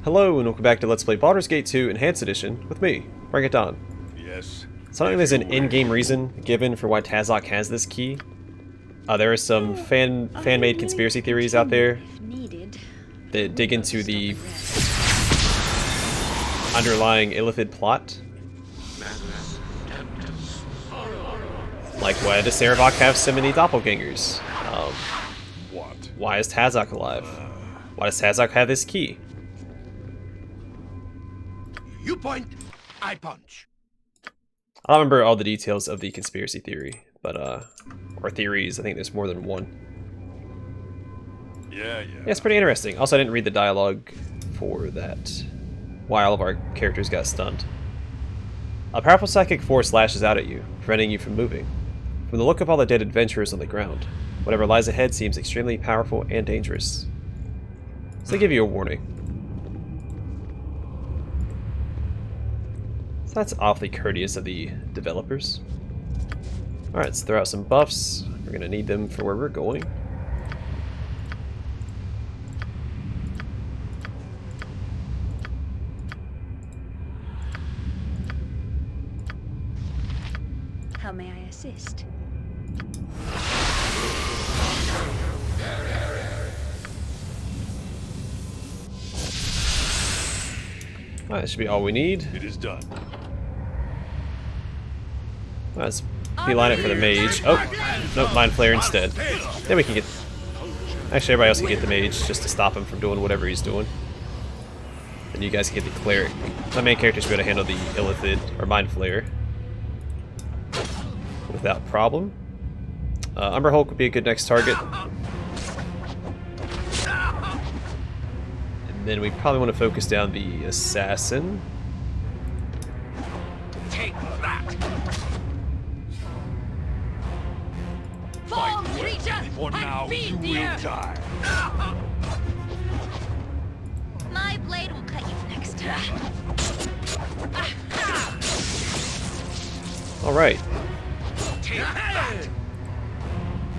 Hello and welcome back to Let's Play Baldur's Gate 2 Enhanced Edition with me, Bring It On. Yes. So I think there's an in-game reason given for why Tazok has this key. There are some fan-made conspiracy theories out there that dig into the underlying illithid plot. Like, why does Sarevok have so many doppelgangers? Why is Tazok alive? Why does Tazok have this key? You point, I punch. I don't remember all the details of the conspiracy theory, but, or theories, I think there's more than one. Yeah, it's pretty interesting. Also, I didn't read the dialogue for that, why all of our characters got stunned. A powerful psychic force lashes out at you, preventing you from moving. From the look of all the dead adventurers on the ground, whatever lies ahead seems extremely powerful and dangerous. So they give you a warning. So that's awfully courteous of the developers. Alright, let's throw out some buffs. We're gonna need them for where we're going. How may I assist? Alright, that should be all we need. It is done. Let's beeline it for the mage. Oh, nope, Mind Flayer instead. Then we can get... Actually, everybody else can get the mage just to stop him from doing whatever he's doing. Then you guys can get the cleric. My main character should be able to handle the illithid, or Mind Flayer, without problem. Umber Hulk would be a good next target. And then we probably want to focus down the assassin. Take that. Fall, creature! For now, you will die. My blade will cut you next time. Alright. Take that.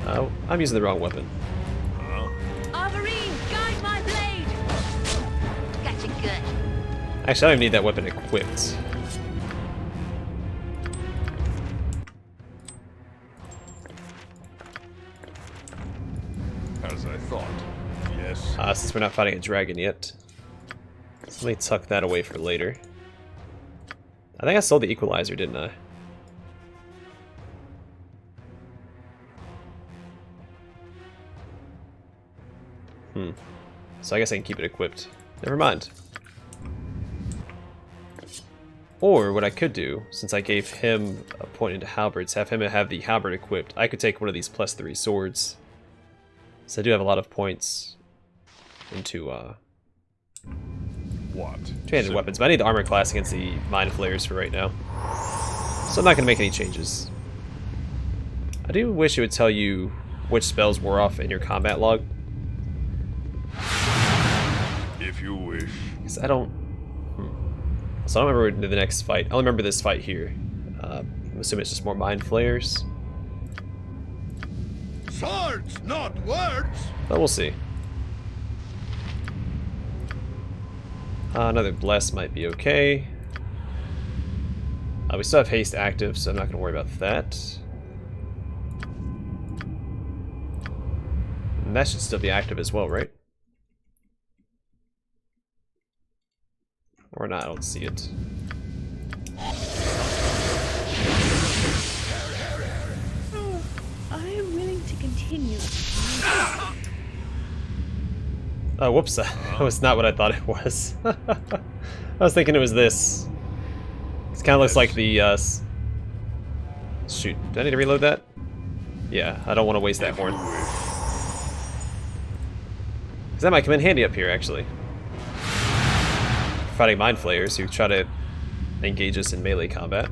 Oh, I'm using the wrong weapon. Arborine, guide my blade! Got you good. Actually, I don't even need that weapon equipped. As I thought. Yes. Since we're not fighting a dragon yet. So let me tuck that away for later. I think I sold the equalizer, didn't I? So I guess I can keep it equipped. Never mind. Or what I could do, since I gave him a point into halberds, have him have the halberd equipped. I could take one of these +3 swords. So I do have a lot of points into What? two-handed weapons, but I need the armor class against the Mind Flayers for right now. So I'm not going to make any changes. I do wish it would tell you which spells wore off in your combat log. If you wish. Because I don't... So I don't remember the next fight. I only remember this fight here. I'm assuming it's just more Mind Flayers. Swords, not words. But we'll see. Another Bless might be okay. We still have Haste active, so I'm not going to worry about that. And that should still be active as well, right? Or not, I don't see it. Oh, I am willing to continue. Oh, whoops, that was not what I thought it was. I was thinking it was this. It kind of looks like the, shoot, do I need to reload that? Yeah, I don't want to waste that horn. Because that might come in handy up here, actually. Fighting Mind Flayers who try to engage us in melee combat.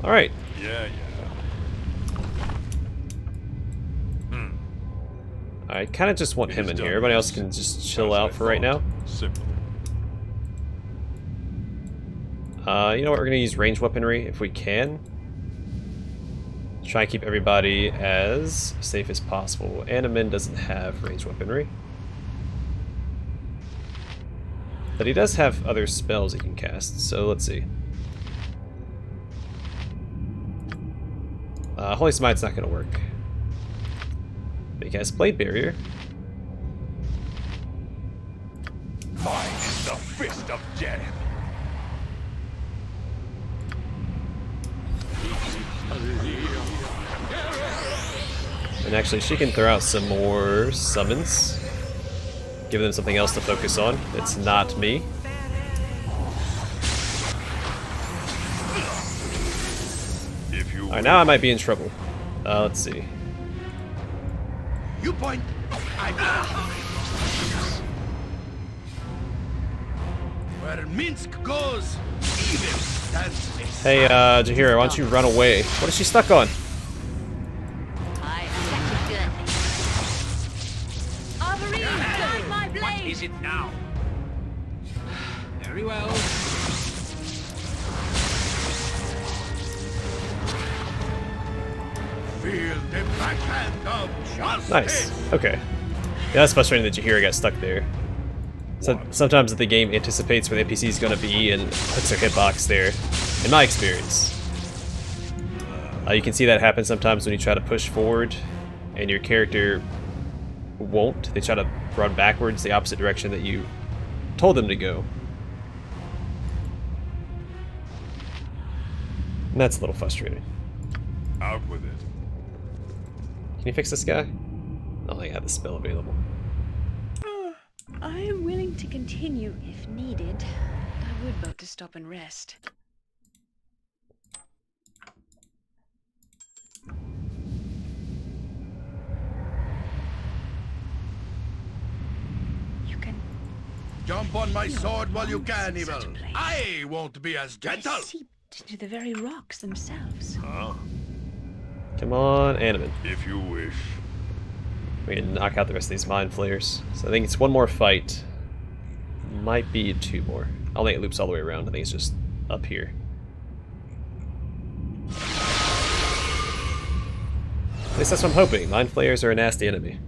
Alright. Yeah. Alright, I kind of just want It him is in done, here. Everybody else yes. can just chill As I out for right now. thought. Simple. You know what? We're gonna use ranged weaponry if we can. Try and keep everybody as safe as possible. Animin doesn't have ranged weaponry. But he does have other spells he can cast, so let's see. Holy Smite's not going to work. But he casts Blade Barrier. Mine is the fist of death. And actually, she can throw out some more summons. Give them something else to focus on. It's not me. Alright, now I might be in trouble. Let's see. You point. Where Minsk goes, evil stands next. Hey, Jahira, why don't you run away? What is she stuck on? I am good. Arborine, guide my blade! What is it now? Very well. Feel the backhand of justice. Nice. Okay. Yeah, that's frustrating that Jahira got stuck there. So, sometimes the game anticipates where the NPC is going to be and puts their hitbox there, in my experience. You can see that happen sometimes when you try to push forward and your character won't. They try to run backwards the opposite direction that you told them to go. And that's a little frustrating. Out with it. Can you fix this guy? I don't think I have the spell available. I am willing to continue if needed. I would vote to stop and rest. You can Jump on my sword while you can, Such a evil. place. I won't be as gentle. seep into the very rocks themselves. Come on, Animin. If you wish. We can knock out the rest of these mind flayers. So I think it's one more fight. Might be two more. I don't think it loops all the way around. I think it's just up here. At least that's what I'm hoping. Mind flayers are a nasty enemy.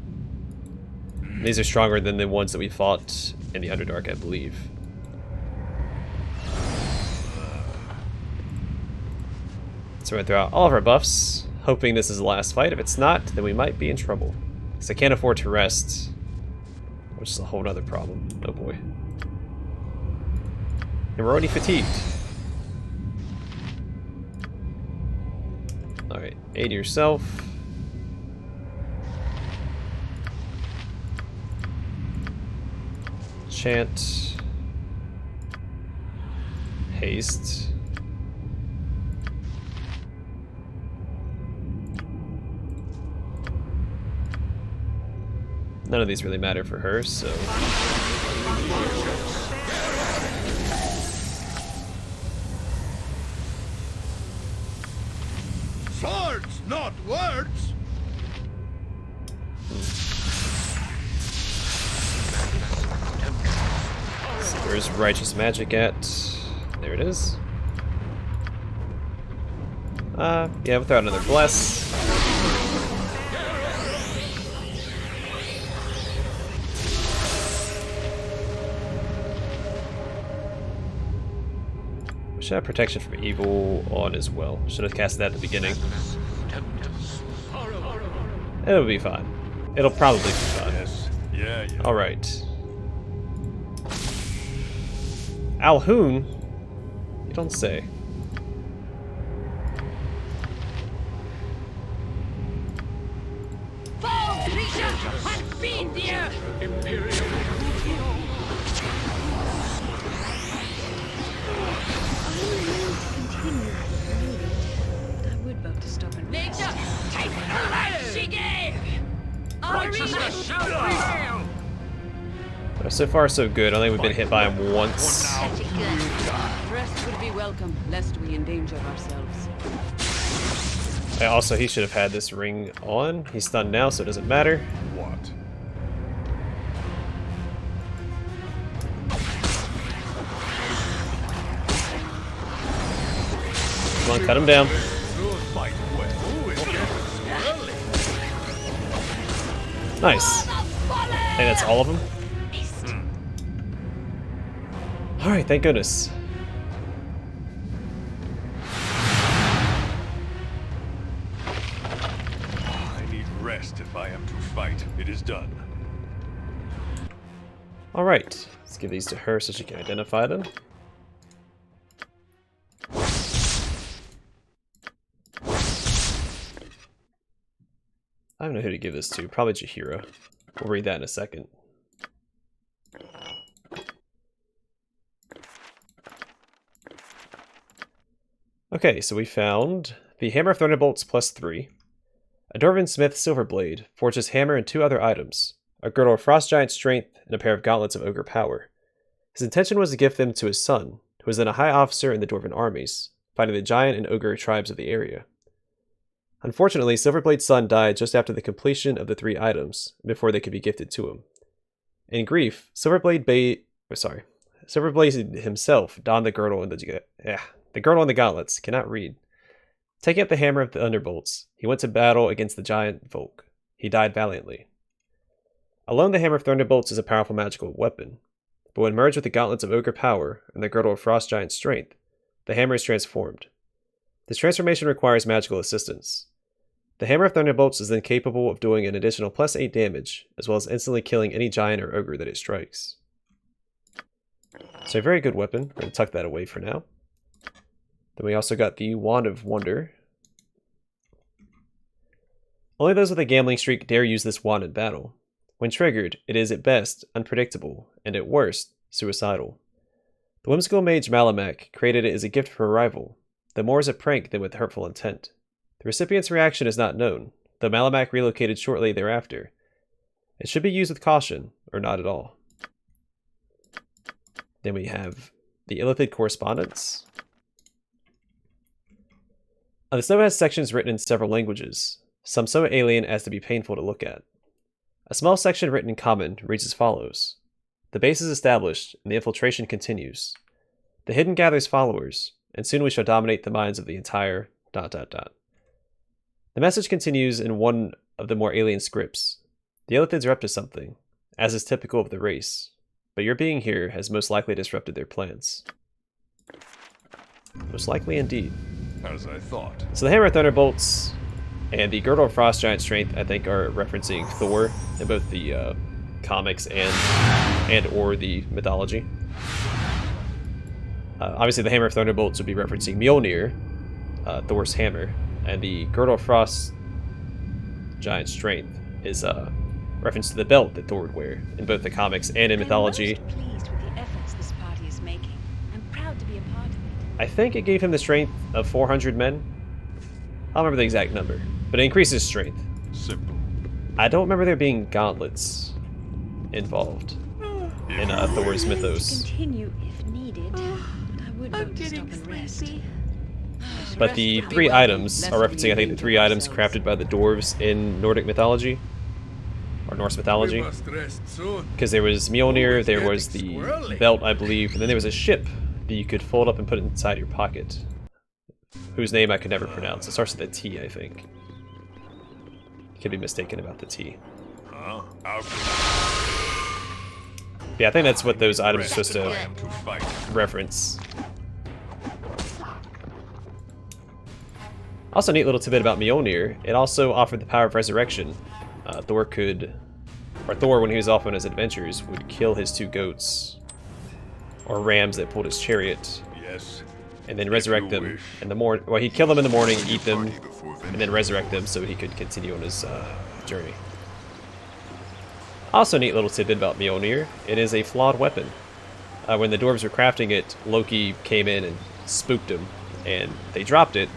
And these are stronger than the ones that we fought in the Underdark, I believe. So we're gonna throw out all of our buffs, hoping this is the last fight. If it's not, then we might be in trouble. Because I can't afford to rest, which is a whole other problem. Oh boy. And we're already fatigued. Alright, aid yourself. Chant. Haste. None of these really matter for her, so... Swords, not words. So where's righteous magic at? There it is. Yeah, we'll throw out another bless. Should have protection from evil on as well. Should have cast that at the beginning. It'll be fine. It'll probably be fine. Yes. Yeah. Alright. Alhoon? You don't say. I would vote to stop and rest. Take the life she gave! Righteousness shall prevail! So far, so good. I think we've been hit by him once. Rest would be welcome, lest we endanger ourselves. Also, he should have had this ring on. He's stunned now, so it doesn't matter. What? Come on, cut him down. Fight well. Ooh, it's getting swirly. Nice. I think that's all of them. Alright, thank goodness. I need rest if I am to fight. It is done. Alright, let's give these to her so she can identify them. I don't know who to give this to. Probably Jahira. We'll read that in a second. Okay, so we found the Hammer of Thunderbolts +3, a Dwarven Smith Silverblade, forges hammer and 2 other items, a girdle of Frost Giant Strength, and a pair of gauntlets of Ogre Power. His intention was to give them to his son, who was then a high officer in the Dwarven armies, fighting the giant and ogre tribes of the area. Unfortunately, Silverblade's son died just after the completion of the 3 items, before they could be gifted to him. In grief, Silverblade himself donned the girdle and the girdle and the gauntlets. Cannot read. Taking up the hammer of the Thunderbolts, he went to battle against the giant folk. He died valiantly. Alone, the Hammer of Thunderbolts is a powerful magical weapon, but when merged with the gauntlets of Ogre Power and the girdle of Frost Giant Strength, the hammer is transformed. This transformation requires magical assistance. The Hammer of Thunderbolts is then capable of doing an additional +8 damage, as well as instantly killing any giant or ogre that it strikes. So a very good weapon. We're going to tuck that away for now. Then we also got the Wand of Wonder. Only those with a gambling streak dare use this wand in battle. When triggered, it is at best unpredictable, and at worst, suicidal. The whimsical mage Malamak created it as a gift for a rival, though more as a prank than with hurtful intent. The recipient's reaction is not known, though Malamak relocated shortly thereafter. It should be used with caution, or not at all. Then we have the Illithid Correspondence. This note has sections written in several languages, some so alien as to be painful to look at. A small section written in Common reads as follows. The base is established, and the infiltration continues. The Hidden gathers followers, and soon we shall dominate the minds of the entire... The message continues in one of the more alien scripts. The Illithids are up to something, as is typical of the race, but your being here has most likely disrupted their plans. Most likely indeed. As I thought. So the Hammer of Thunderbolts and the Girdle of Frost Giant Strength, I think, are referencing Thor in both the comics and or the mythology. Obviously, the Hammer of Thunderbolts would be referencing Mjolnir, Thor's hammer, and the Girdle of Frost Giant Strength is a reference to the belt that Thor would wear in both the comics and in mythology. I'm most pleased with the efforts this party is making. I'm proud to be a part of it. I think it gave him the strength of 400 men. I don't remember the exact number, but it increases strength. Simple. I don't remember there being gauntlets involved in Thor's mythos. Continue if needed. I would vote to stop and rest. But the 3 items are referencing, I think, the 3 items crafted by the dwarves in Nordic mythology, or Norse mythology. Because there was Mjolnir, there was the belt, I believe, and then there was a ship that you could fold up and put inside your pocket, whose name I could never pronounce. It starts with a T, I think. Could be mistaken about the T. Yeah, I think that's what those items are supposed to reference. Also, a neat little tidbit about Mjolnir. It also offered the power of resurrection. Thor, when he was off on his adventures, would kill his 2 goats, or rams that pulled his chariot, and then resurrect them in the morning. Well, he'd kill them in the morning, eat them, and then resurrect them so he could continue on his journey. Also, a neat little tidbit about Mjolnir. It is a flawed weapon. When the dwarves were crafting it, Loki came in and spooked him, and they dropped it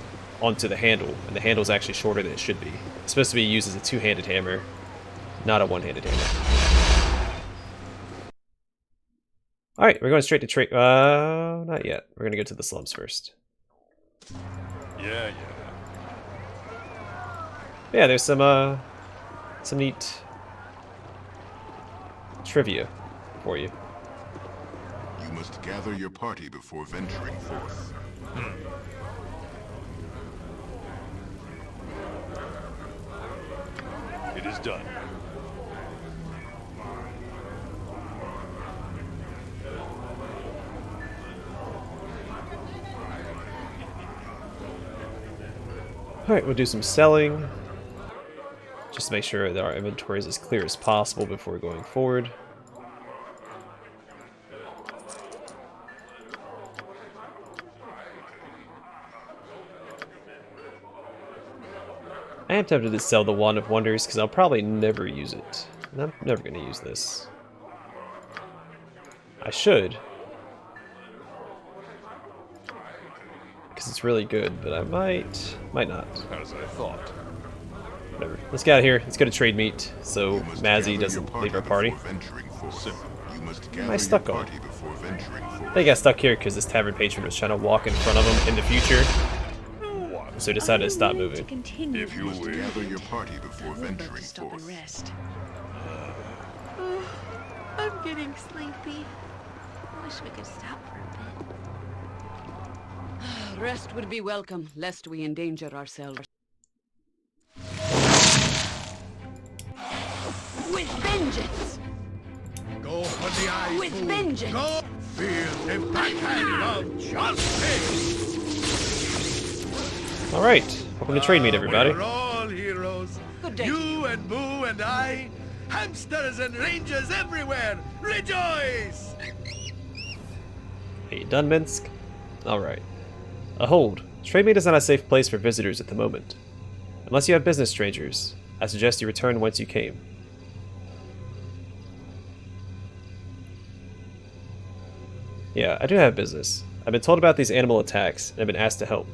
onto the handle, and the handle is actually shorter than it should be. It's supposed to be used as a 2-handed hammer, not a 1-handed hammer. Alright, we're going straight to trade. Not yet. We're gonna go to the slums first. Yeah. Yeah, there's some neat trivia for you. You must gather your party before venturing forth. is done. Alright, we'll do some selling. Just to make sure that our inventory is as clear as possible before going forward. I am tempted to sell the Wand of Wonders because I'll probably never use it. And I'm never going to use this. I should. Because it's really good, but I might not. As I thought. Whatever. Let's get out of here. Let's go to Trademeet so Mazzy doesn't leave our party. What am I stuck on? I think I got stuck here because this tavern patron was trying to walk in front of him in the future. So he decided to stop moving. If you will. Gather your party before venturing Stop and forth. rest. I'm getting sleepy. I wish we could stop for a bit. Rest would be welcome, lest we endanger ourselves. With vengeance! Go for the eyes. With vengeance! Go feel the backhand of justice. Alright, welcome to Trademeet, everybody. We're all heroes. Good day. You and Boo and I. Hamsters and rangers everywhere. Rejoice! Are you done, Minsk? Alright. Hold. Trademeet is not a safe place for visitors at the moment. Unless you have business, strangers, I suggest you return whence you came. Yeah, I do have business. I've been told about these animal attacks, and I've been asked to help.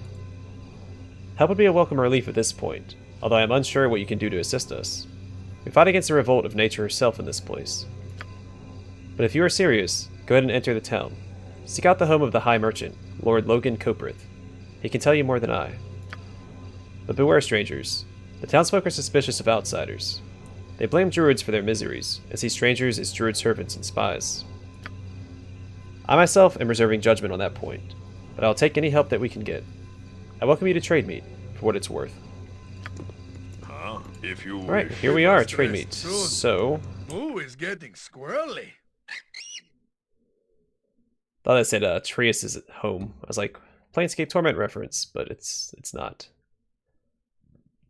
Help would be a welcome relief at this point, although I am unsure what you can do to assist us. We fight against the revolt of nature herself in this place. But if you are serious, go ahead and enter the town. Seek out the home of the High Merchant, Lord Logan Coprith. He can tell you more than I. But beware, strangers. The townsfolk are suspicious of outsiders. They blame druids for their miseries, and see strangers as druid servants and spies. I myself am reserving judgment on that point, but I'll take any help that we can get. I welcome you to Trademeet, for what it's worth. Huh? If you Alright, wish. here we are at Must rest Trademeet. soon. So, Boo is getting squirrely. thought I said Trius is at home. I was like, Planescape Torment reference, but it's not.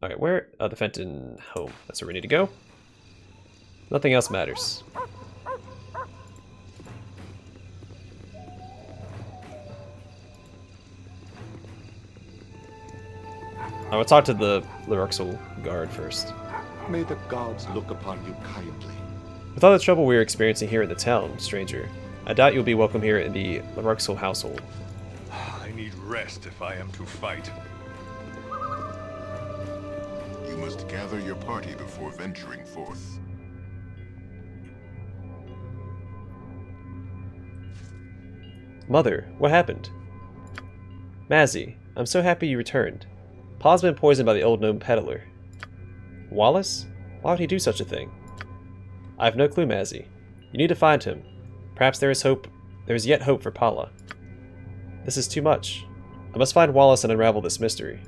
Alright, where? The Fenton home. That's where we need to go. Nothing else matters. I will talk to the Luruxel guard first. May the gods look upon you kindly. With all the trouble we are experiencing here in the town, stranger, I doubt you'll be welcome here in the Luruxel household. I need rest if I am to fight. You must gather your party before venturing forth. Mother, what happened? Mazzy, I'm so happy you returned. Pa's been poisoned by the old gnome peddler. Wallace? Why would he do such a thing? I have no clue, Mazzy. You need to find him. Perhaps there is yet hope for Paula. This is too much. I must find Wallace and unravel this mystery.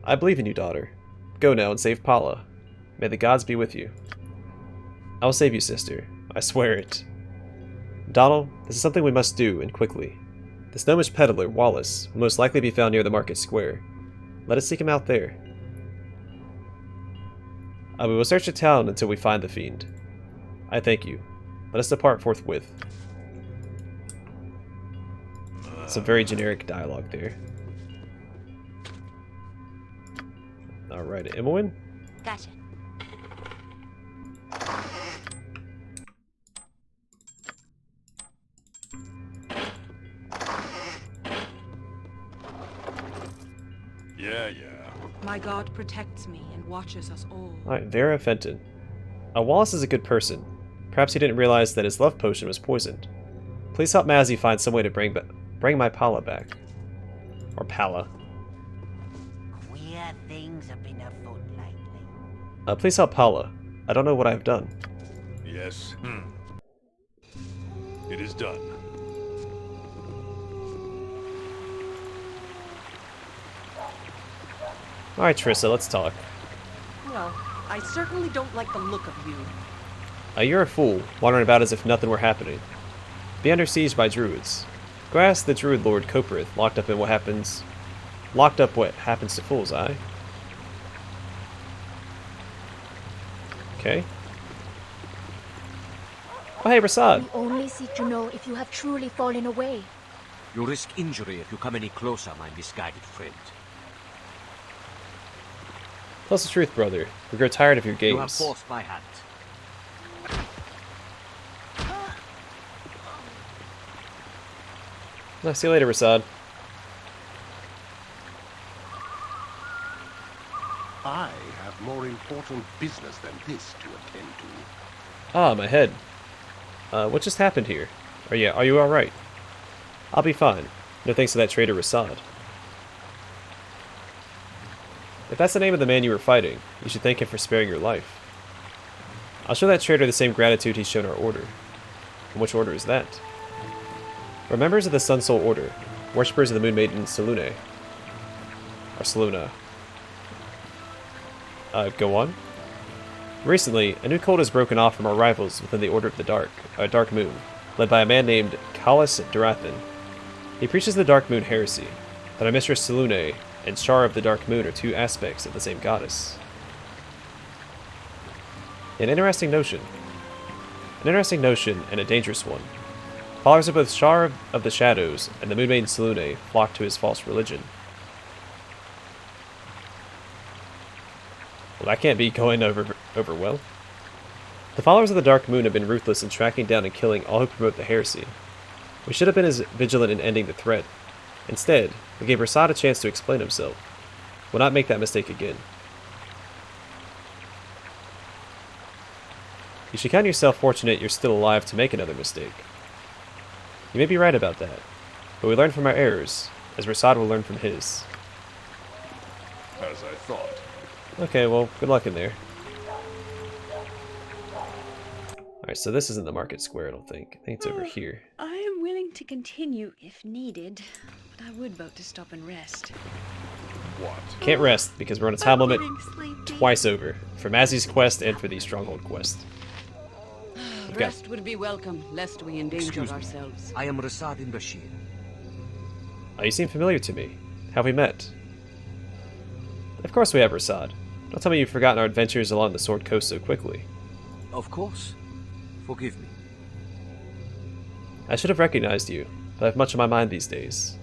I believe in you, daughter. Go now and save Paula. May the gods be with you. I will save you, sister. I swear it. Donald, this is something we must do, and quickly. This gnomish peddler, Wallace, will most likely be found near the market square. Let us seek him out there. We will search the town until we find the fiend. I thank you. Let us depart forthwith. Some very generic dialogue there. Alright, Imoen? Gotcha. Yeah. My god protects me and watches us all. Alright, Vera Fenton. Wallace is a good person. Perhaps he didn't realize that his love potion was poisoned. Please help Mazzy find some way to bring my Paula back. Or Pala. Queer things have been afoot lately. Please help Paula. I don't know what I've done. Yes. It is done. Alright, Trissa, let's talk. Well, I certainly don't like the look of you. You're a fool, wandering about as if nothing were happening. Be under siege by druids. Go ask the druid lord Coperith, locked up what happens to fools, aye? Okay. Oh, hey, Rasad. We only seek to know if you have truly fallen away. You risk injury if you come any closer, my misguided friend. Tell us the truth, brother. We grow tired of your games. You have forced my hand. I'll see you later, Rasad. I have more important business than this to attend to. Ah, my head. What just happened here? Are you alright? I'll be fine. No thanks to that traitor Rasad. If that's the name of the man you were fighting, you should thank him for sparing your life. I'll show that traitor the same gratitude he's shown our order. And which order is that? We're members of the Sun Soul Order, worshippers of the Moon Maiden Selune. Or Seluna. Go on? Recently, a new cult has broken off from our rivals within the Order of the Dark Moon, led by a man named Kalis Durathan. He preaches the Dark Moon heresy, that our mistress Selune and Shar of the Dark Moon are two aspects of the same goddess. An interesting notion and a dangerous one. Followers of both Shar of the Shadows and the Moon Maiden Selune flock to his false religion. Well, that can't be going over well. The followers of the Dark Moon have been ruthless in tracking down and killing all who promote the heresy. We should have been as vigilant in ending the threat. Instead, we gave Rasad a chance to explain himself. We'll not make that mistake again. You should count yourself fortunate you're still alive to make another mistake. You may be right about that, but we learn from our errors, as Rasad will learn from his. As I thought. Okay, well, good luck in there. Alright, so this isn't the market square, I don't think. I think it's over here. I am willing to continue if needed, but I would vote to stop and rest. What? Can't rest, because we're on a time limit I'm getting sleepy. twice over. For Mazzy's quest and for the stronghold quest. We've got- Rest would be welcome, lest we endanger Excuse me. ourselves. I am Rasad Bashir. You seem familiar to me. Have we met? Of course we have, Rasad. Don't tell me you've forgotten our adventures along the Sword Coast so quickly. Of course. Forgive me. I should have recognized you, but I have much on my mind these days.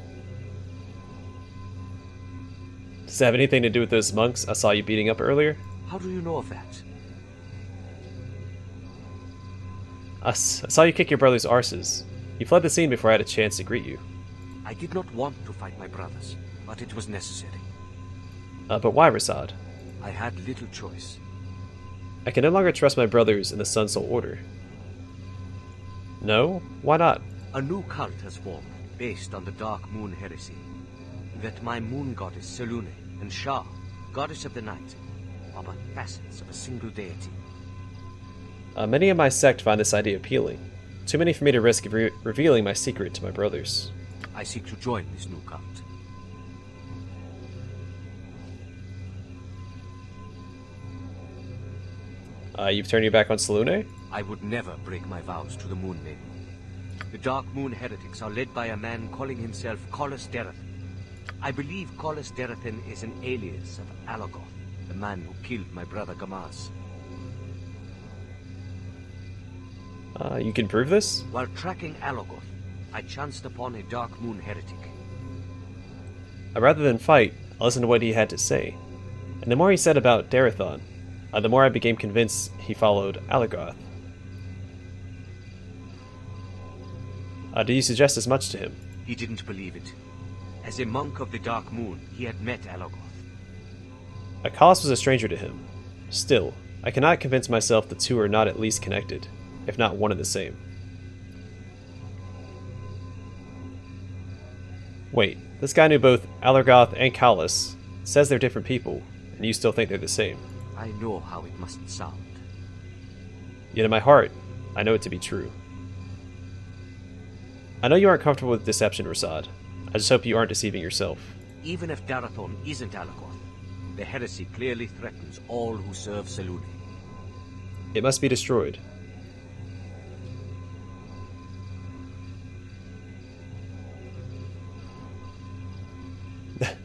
Does it have anything to do with those monks I saw you beating up earlier? How do you know of that? I saw you kick your brother's arses. You fled the scene before I had a chance to greet you. I did not want to fight my brothers, but it was necessary. But why, Rasad? I had little choice. I can no longer trust my brothers in the Sun Soul Order. No? Why not? A new cult has formed, based on the Dark Moon heresy. That my moon goddess Selune and Shah, goddess of the night, are but facets of a single deity. Many in my sect find this idea appealing. Too many for me to risk revealing my secret to my brothers. I seek to join this new cult. You've turned your back on Selune? I would never break my vows to the Moon Maiden. The Dark Moon heretics are led by a man calling himself Collis Derathan. I believe Collis Derathan is an alias of Alagoth, the man who killed my brother Gamaz. You can prove this? While tracking Alagoth, I chanced upon a Dark Moon heretic. Rather than fight, I listened to what he had to say. And the more he said about Darathon, the more I became convinced he followed Alagoth. Did you suggest as much to him? He didn't believe it. As a monk of the Dark Moon, he had met Alagoth. Akalis was a stranger to him. Still, I cannot convince myself the two are not at least connected, if not one and the same. Wait, this guy knew both Alagoth and Kalis, says they're different people, and you still think they're the same. I know how it must sound. Yet in my heart, I know it to be true. I know you aren't comfortable with deception, Rasad. I just hope you aren't deceiving yourself. Even if Darathon isn't Alagoth, The heresy clearly threatens all who serve Selûne. It must be destroyed.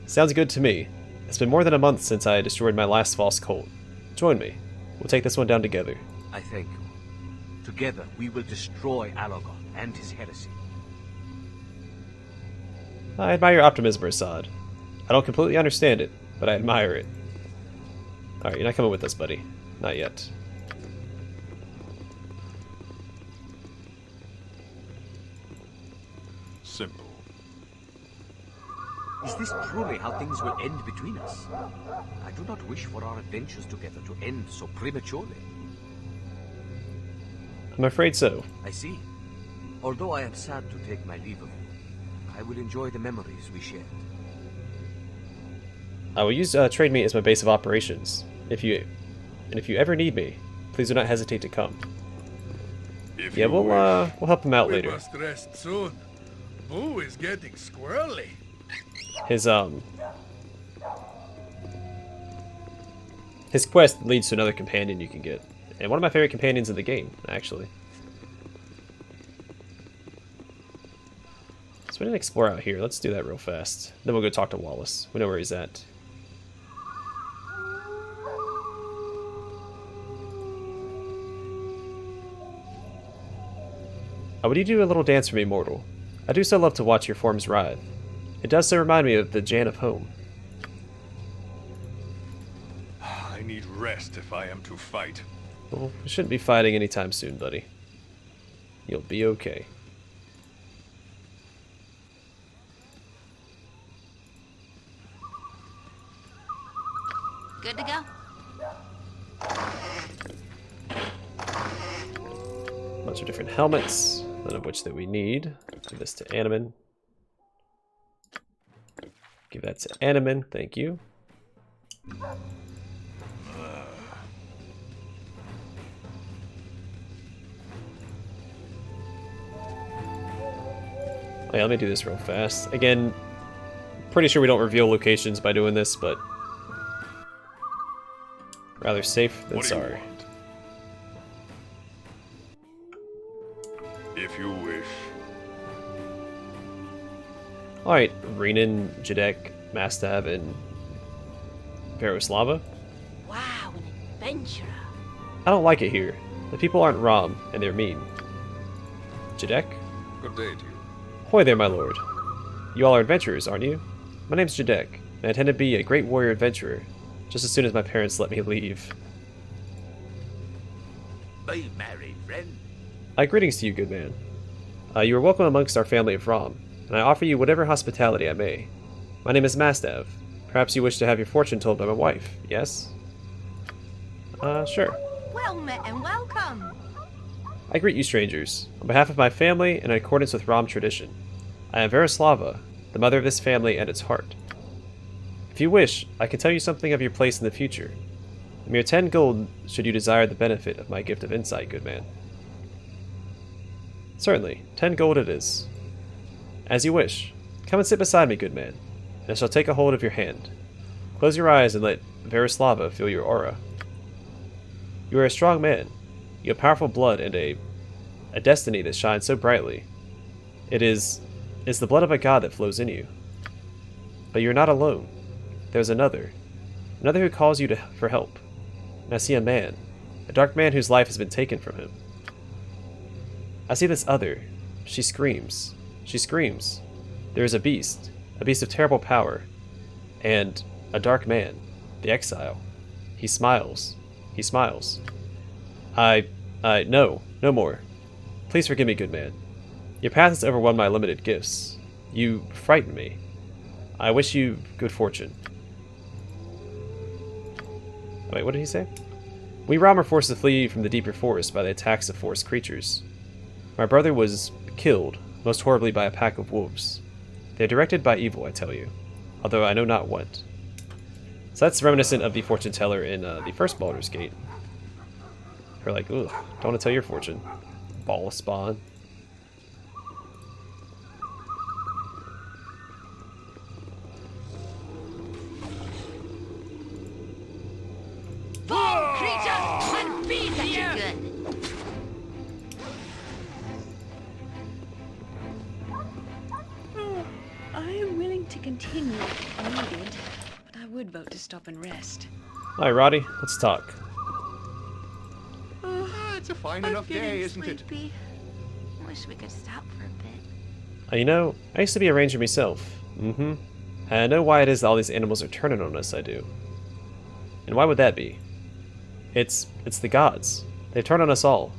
Sounds good to me. It's been more than a month since I destroyed my last false cult. Join me. We'll take this one down together. I thank you. Together, we will destroy Alogoth and his heresy. I admire your optimism, Rasad. I don't completely understand it, but I admire it. Alright, you're not coming with us, buddy. Not yet. Simple. Is this truly how things will end between us? I do not wish for our adventures together to end so prematurely. I'm afraid so. I see. Although I am sad to take my leave of you, I will enjoy the memories we shared. I will use Trademeet as my base of operations. If you ever need me, please do not hesitate to come. If Yeah, you we'll wish. help him out We later. must rest soon. Boo is getting squirrely. His quest leads to another companion you can get. And one of my favorite companions in the game, actually. So we didn't explore out here. Let's do that real fast. Then we'll go talk to Wallace. We know where he's at. Would you do a little dance for me, mortal? I do so love to watch your forms writhe. It does so remind me of the Jan of home. I need rest if I am to fight. Well, we shouldn't be fighting anytime soon, buddy. You'll be okay. Good to go? Bunch of different helmets, none of which that we need. Give this to Animan. Give that to Animan, thank you. Oh yeah, let me do this real fast. Again, pretty sure we don't reveal locations by doing this, but rather safe than What do you sorry. want? If you wish. Alright, Renan, Jadek, Mastav, and Veroslava. Wow, an adventurer. I don't like it here. The people aren't Rom, and they're mean. Jadek? Good day to you. Hoy there, my lord. You all are adventurers, aren't you? My name's Jadek, and I intend to be a great warrior adventurer, just as soon as my parents let me leave. Be merry, friend. Greetings to you, good man. You are welcome amongst our family of Rom, and I offer you whatever hospitality I may. My name is Mastav. Perhaps you wish to have your fortune told by my wife, yes? Sure. Well met and welcome. I greet you strangers, on behalf of my family and in accordance with Rom tradition. I am Veroslava, the mother of this family and its heart. If you wish, I can tell you something of your place in the future. A mere 10 gold should you desire the benefit of my gift of insight, good man. Certainly, 10 gold it is. As you wish. Come and sit beside me, good man, and I shall take a hold of your hand. Close your eyes and let Veroslava feel your aura. You are a strong man. You have powerful blood and a destiny that shines so brightly. It's the blood of a god that flows in you. But you're not alone. There's another who calls you for help. And I see a man, a dark man whose life has been taken from him. I see this other. She screams. She screams. There is a beast of terrible power, and a dark man, the exile. He smiles. He smiles. No more. Please forgive me, good man. Your path has overwhelmed my limited gifts. You frighten me. I wish you good fortune. Wait, what did he say? We Rom are forced to flee from the deeper forest by the attacks of forest creatures. My brother was killed, most horribly by a pack of wolves. They are directed by evil, I tell you, although I know not what. So that's reminiscent of the fortune teller in the first Baldur's Gate. They're like, ugh, don't want to tell your fortune. Ball spawn. continue if needed, but I would vote to stop and rest. Hi, Roddy. Let's talk. It's a fine enough day, isn't it? Sleepy. Wish we could stop for a bit. You know, I used to be a ranger myself. And I know why it is that all these animals are turning on us, I do. And why would that be? It's the gods. They've turned on us all.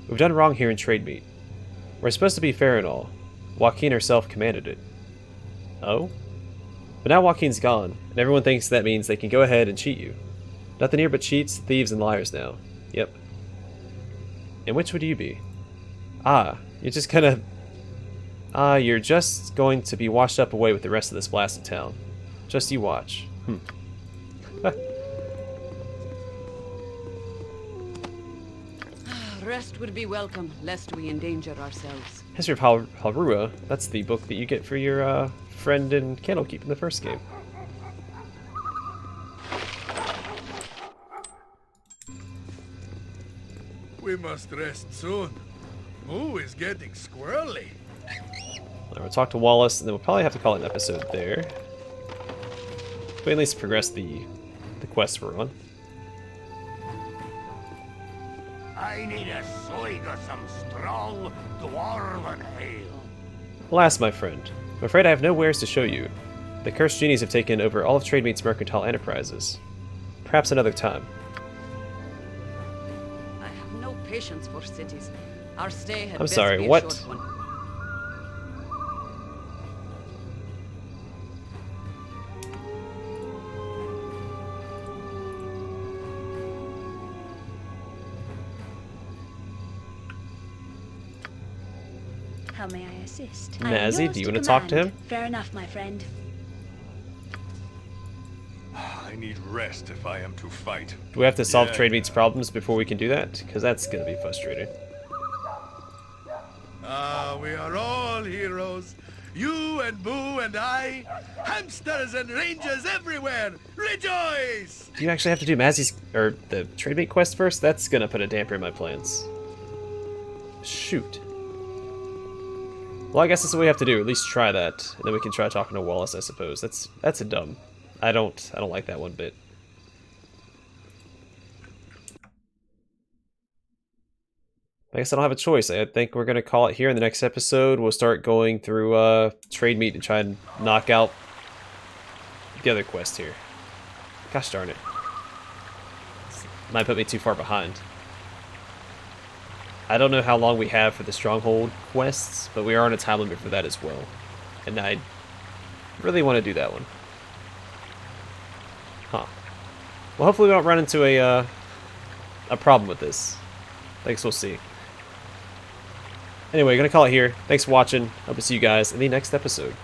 We've done wrong here in Trademeet. We're supposed to be fair and all. Joaquin herself commanded it. Oh? But now Joaquin's gone, and everyone thinks that means they can go ahead and cheat you. Nothing here but cheats, thieves, and liars now. Yep. And which would you be? You're just gonna... you're just going to be washed up away with the rest of this blasted town. Just you watch. Rest would be welcome, lest we endanger ourselves. History of Halrua, that's the book that you get for your friend in Candlekeep in the first game. We must rest soon. Moo is getting squirrely. Alright, we'll talk to Wallace, and then we'll probably have to call it an episode there. But at least progress the quest we're on. I need a swig of some strong dwarven ale. Alas, my friend, I'm afraid I have no wares to show you. The cursed genies have taken over all of Trademeet's mercantile enterprises. Perhaps another time. I have no patience for cities. Our stay had I'm best sorry, be a what? short one. How may I assist? Mazzy, do you want to talk to him? Fair enough, my friend. I need rest if I am to fight. Do we have to solve Yeah. Trademeet's problems before we can do that? Because that's going to be frustrating. We are all heroes. You and Boo and I. Hamsters and rangers everywhere. Rejoice! Do you actually have to do Mazzy's, or the Trademeet quest first? That's going to put a damper in my plans. Shoot. Well, I guess that's what we have to do. At least try that, and then we can try talking to Wallace. I suppose that's a dumb. I don't like that one bit. I guess I don't have a choice. I think we're gonna call it here. In the next episode, we'll start going through Trademeet and try and knock out the other quest here. Gosh darn it! Might put me too far behind. I don't know how long we have for the stronghold quests, but we are on a time limit for that as well. And I really want to do that one. Huh. Well, hopefully we don't run into a problem with this. I guess we'll see. Anyway, gonna call it here. Thanks for watching. Hope to see you guys in the next episode.